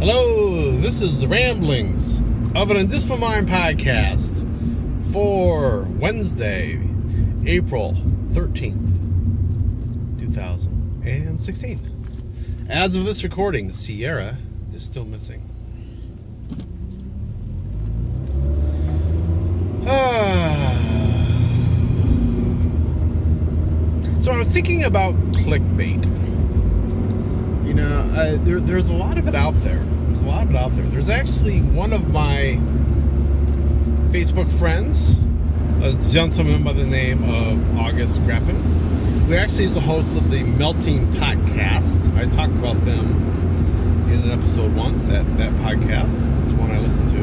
Hello, this is the Ramblings of an Indismal Mind podcast for Wednesday, April 13th, 2016. As of this recording, Sierra is still missing. So I was thinking about clickbait. You know, there's a lot of it out there. There's actually one of my Facebook friends, a gentleman by the name of August Grappin, who actually is the host of the Melting Podcast. I talked about them in an episode once at that podcast. It's one I listen to.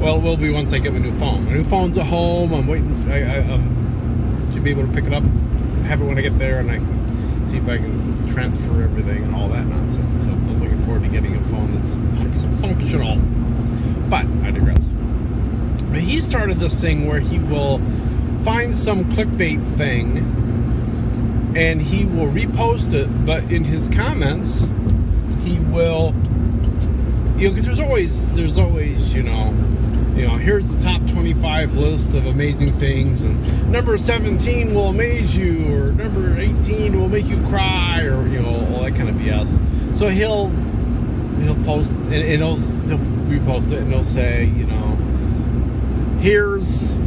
Well, it will be once I get my new phone. My new phone's at home. I'm waiting. I should be able to pick it up, have it when I get there, and I can see if I can transfer everything and all that nonsense. So I'm looking forward to getting a phone that's 100% functional. But I digress. He started this thing where he will find some clickbait thing and he will repost it, but in his comments he will, because there's always, here's the top 25 list of amazing things, and number 17 will amaze you, or number 18 will make you cry, or all that kind of BS. So he'll post and he'll repost it, and he'll say, here's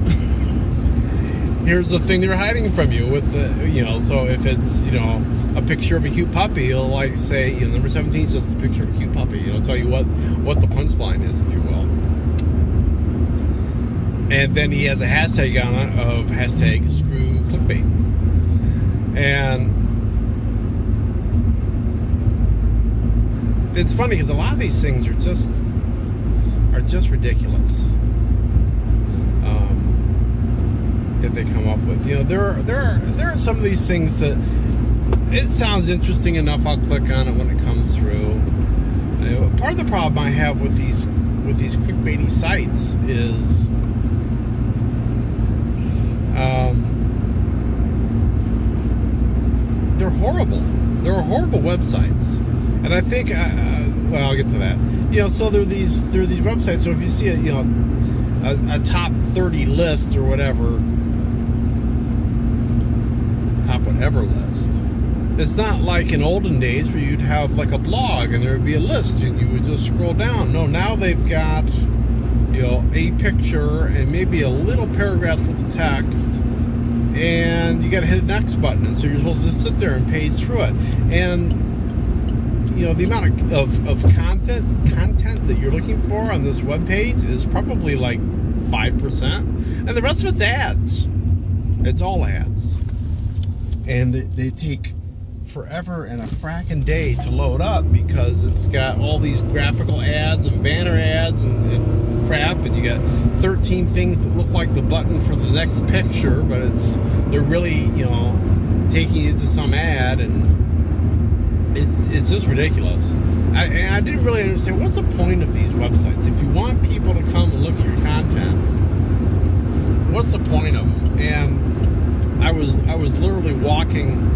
the thing they're hiding from you with the, so if it's, a picture of a cute puppy, he'll like say, number 17 is just a picture of a cute puppy, tell you what the punchline is, if you will. And then he has a hashtag on it of hashtag screw clickbait. And it's funny because a lot of these things are just ridiculous. That they come up with. There are some of these things that it sounds interesting enough, I'll click on it when it comes through. Part of the problem I have with these clickbaity sites is they're horrible. They're horrible websites, and I think I'll get to that. So there are these websites. So if you see a top 30 list or whatever, top whatever list, it's not like in olden days where you'd have like a blog and there would be a list and you would just scroll down. No, now they've got a picture and maybe a little paragraph with the text, and you got to hit a next button, and so you're supposed to sit there and page through it. And the amount of content that you're looking for on this webpage is probably like 5%, and the rest of it's ads. It's all ads, and they take forever and a frackin' day to load up because it's got all these graphical ads and banner ads and crap, and you got 13 things that look like the button for the next picture, but they're really taking you to some ad, and it's just ridiculous. I didn't really understand what's the point of these websites. If you want people to come and look at your content, what's the point of them? And I was literally walking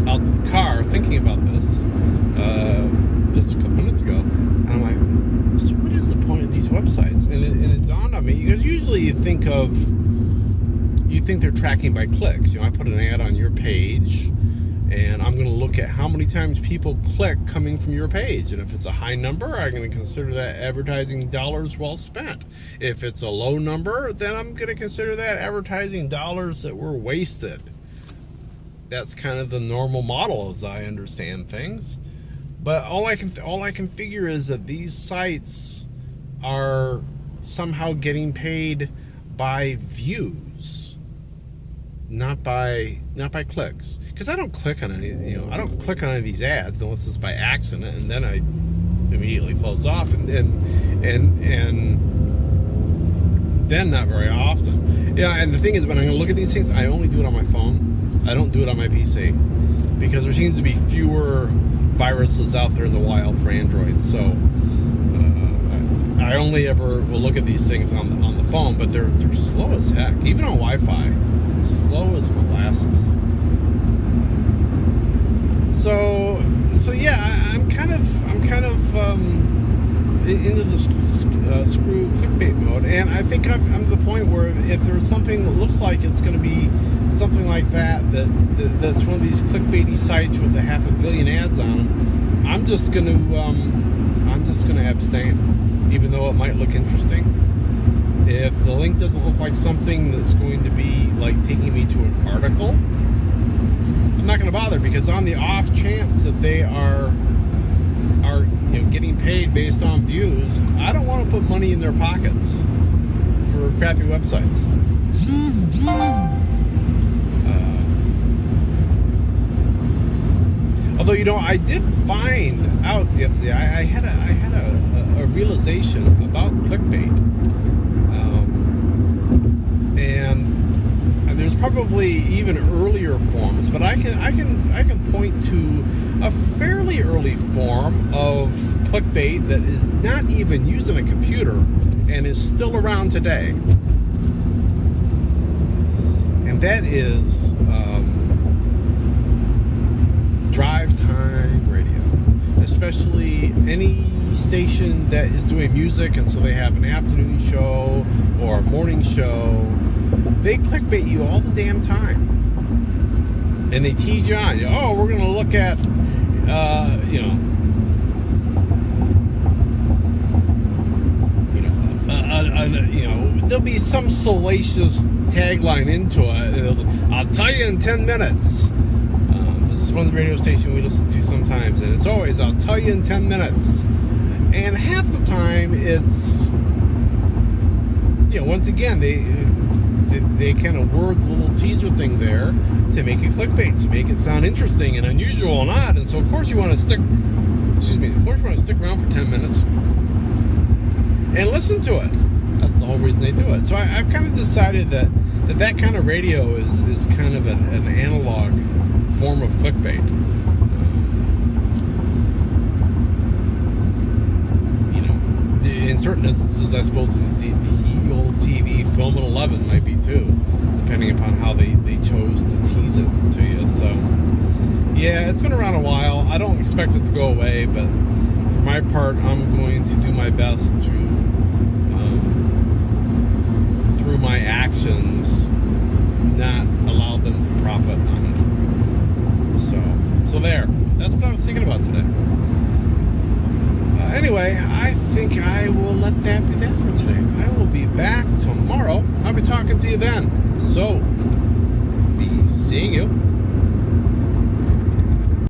out to the car thinking about this just a couple minutes ago, and I'm like, so what is the point of these websites? And it dawned on me, because usually you think they're tracking by clicks. I put an ad on your page, and I'm going to look at how many times people click coming from your page. And if it's a high number, I'm going to consider that advertising dollars well spent. If it's a low number, then I'm going to consider that advertising dollars that were wasted. That's kind of the normal model as I understand things. But all I can figure is that these sites are somehow getting paid by views, not by clicks. Because I don't click on any of these ads unless it's by accident, and then I immediately close off, and then not very often. And the thing is, when I'm going to look at these things, I only do it on my phone. I don't do it on my PC, because there seems to be fewer viruses out there in the wild for Android. So I only ever will look at these things on the phone, but they're slow as heck, even on Wi-Fi, slow as molasses. So yeah, I'm kind kind of into the screw clickbait mode, and I think I'm to the point where if there's something that looks like it's going to be something like that's one of these clickbaity sites with 500 million ads on them, I'm just going to abstain, even though it might look interesting. If the link doesn't look like something that's going to be like taking me to an article, I'm not going to bother, because on the off chance that they are getting paid based on views, I don't want to put money in their pockets for crappy websites. Although, I did find out the other day, I had a realization about clickbait, and there's probably even earlier forms, but I can point to a fairly early form of clickbait that is not even using a computer and is still around today, and that is drive time radio. Especially any station that is doing music, and so they have an afternoon show or a morning show, they clickbait you all the damn time. And they tease you on, oh, we're going to look at, there'll be some salacious tagline into it. I'll tell you in 10 minutes. This is from the radio station we listen to sometimes, and it's always, I'll tell you in 10 minutes. And half the time it's, once again, they kind of word the little teaser thing there to make it clickbait, to make it sound interesting and unusual and odd. And so of course you want to stick around for 10 minutes and listen to it. That's the whole reason they do it. So I've kind of decided that kind of radio is kind of an analog form of clickbait. In certain instances, I suppose the old TV Film at 11 might be too, depending upon how they chose to tease it to you. So, yeah, it's been around a while. I don't expect it to go away, but for my part, I'm going to do my best to, through my actions, not allow them to profit on it. So there. That's what I was thinking about today. Anyway, I think I will let that be that for today. I will be back tomorrow. I'll be talking to you then. So, be seeing you.